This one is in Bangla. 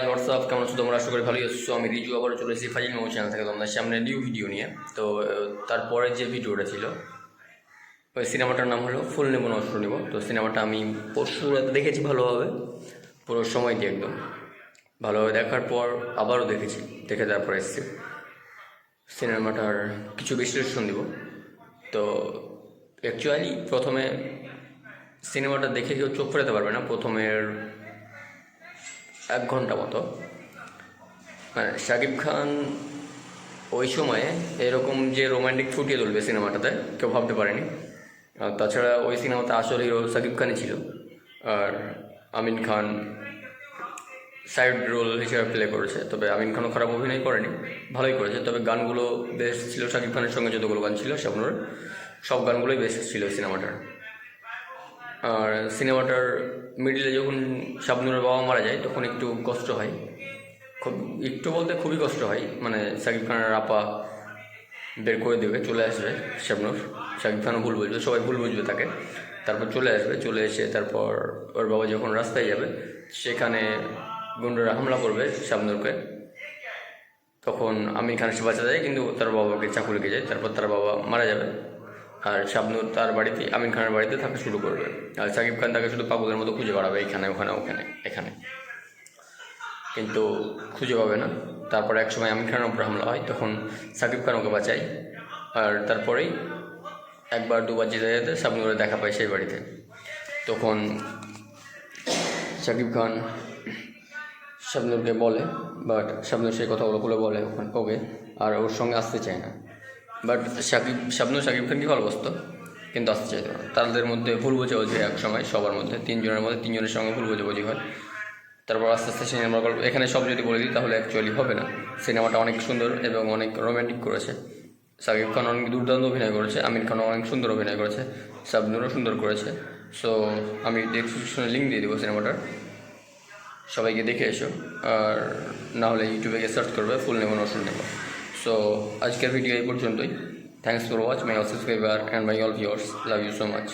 হোয়াটসঅ্যাপ কেমন আছো তোমরা? আশা করি ভালোই আছো। আমি রিজু আবার চলে এসেছি ফাজিল মেমো চ্যানেল থেকে তোমাদের সামনে নিউ ভিডিও নিয়ে। তো তারপরে যে ভিডিওটা ছিল ওই সিনেমাটার নাম হলো ফুল নেব না অস্ত্র নেব। তো সিনেমাটা আমি পরশু রাতে দেখেছি ভালোভাবে, পুরো সময় দিয়ে একদম ভালোভাবে দেখার পর আবারও দেখেছি, দেখে তারপরে এসেছি সিনেমাটার কিছু বিশ্লেষণ দিব। তো অ্যাকচুয়ালি প্রথমে সিনেমাটা দেখে কেউ চোখ ফেরাতে পারবে না। প্রথমের 1 ঘন্টা মতো মানে শাকিব খান ওই সময়ে এরকম যে রোমান্টিক ফুটিয়ে তুলবে সিনেমাটাতে কেউ ভাবতে পারেনি। আর তাছাড়া ওই সিনেমাতে আসল হিরো শাকিব খানই ছিল, আর আমিন খান সাইড রোল হিসেবে প্লে করেছে। তবে আমিন খানও খারাপ অভিনয় করেনি, ভালোই করেছে। তবে গানগুলো বেস্ট ছিল, শাকিব খানের সঙ্গে যতগুলো গান ছিল শাবনূর সব গানগুলোই বেস্ট ছিল সিনেমাটার। আর সিনেমাটার মিডিলে যখন শাবনূরের বাবা মারা যায় তখন একটু কষ্ট হয়, খুব একটু বলতে খুবই কষ্ট হয়। মানে শাকিব খানের আপা বের করে দেবে, চলে আসবে শাবনূর, শাকিব খানও ভুল বুঝবে, সবাই ভুল বুঝবে তাকে। তারপর চলে আসবে, চলে এসে তারপর ওর বাবা যখন রাস্তায় যাবে সেখানে গুন্ডারা হামলা করবে শাবনূরকে। তখন আমির খান সে বাঁচা যায়, কিন্তু তার বাবাকে চাকু লেগে যায়। তারপর তার বাবা মারা যাবে, আর শাবনূর তার বাড়িতে আমির খানের বাড়িতে থাকা শুরু করবে। আর শাকিব খান তাকে শুধু পাগলের মতো খুঁজে বেড়াবে, এখানে ওখানে ওখানে এখানে, কিন্তু খুঁজে পাবে না। তারপরে একসময় আমির খানের উপর হামলা হয়, তখন শাকিব খান ওকে বাঁচায়। আর তারপরেই একবার দুবার যেতে যেতে শাবনূরের দেখা পায় সেই বাড়িতে। তখন শাকিব খান শাবনূরকে বলে, বাট শাবনূর সেই কথাগুলো খুলে বলে ওকে, আর ওর সঙ্গে আসতে চায় না। বাট শাবনূর শাকিব খানকে ভালোবাসতো, কিন্তু আসতে চাইতো না। তাদের মধ্যে ভুল বোঝাবুঝি এক সময়, সবার মধ্যে তিনজনের মধ্যে তিনজনের সঙ্গে ভুল বোঝাবুঝি হয়। তারপর আস্তে আস্তে সিনেমার গল্প, এখানে সব যদি বলে দিই তাহলে অ্যাকচুয়ালি হবে না। সিনেমাটা অনেক সুন্দর এবং অনেক রোম্যান্টিক করেছে। শাকিব খান অনেক দুর্দান্ত অভিনয় করেছে, আমির খানও অনেক সুন্দর অভিনয় করেছে, শাবনূরও সুন্দর করেছে। সো আমি ডেসক্রিপশনে লিঙ্ক দিয়ে দেবো সিনেমাটার, সবাইকে দেখে এসো। আর না হলে ইউটিউবে গিয়ে সার্চ করবে ফুল নেব নসুল নেব। সো আজকের ভিডিও এই পর্যন্তই। Thanks for watch my all subscriber and my all viewers, love you so much.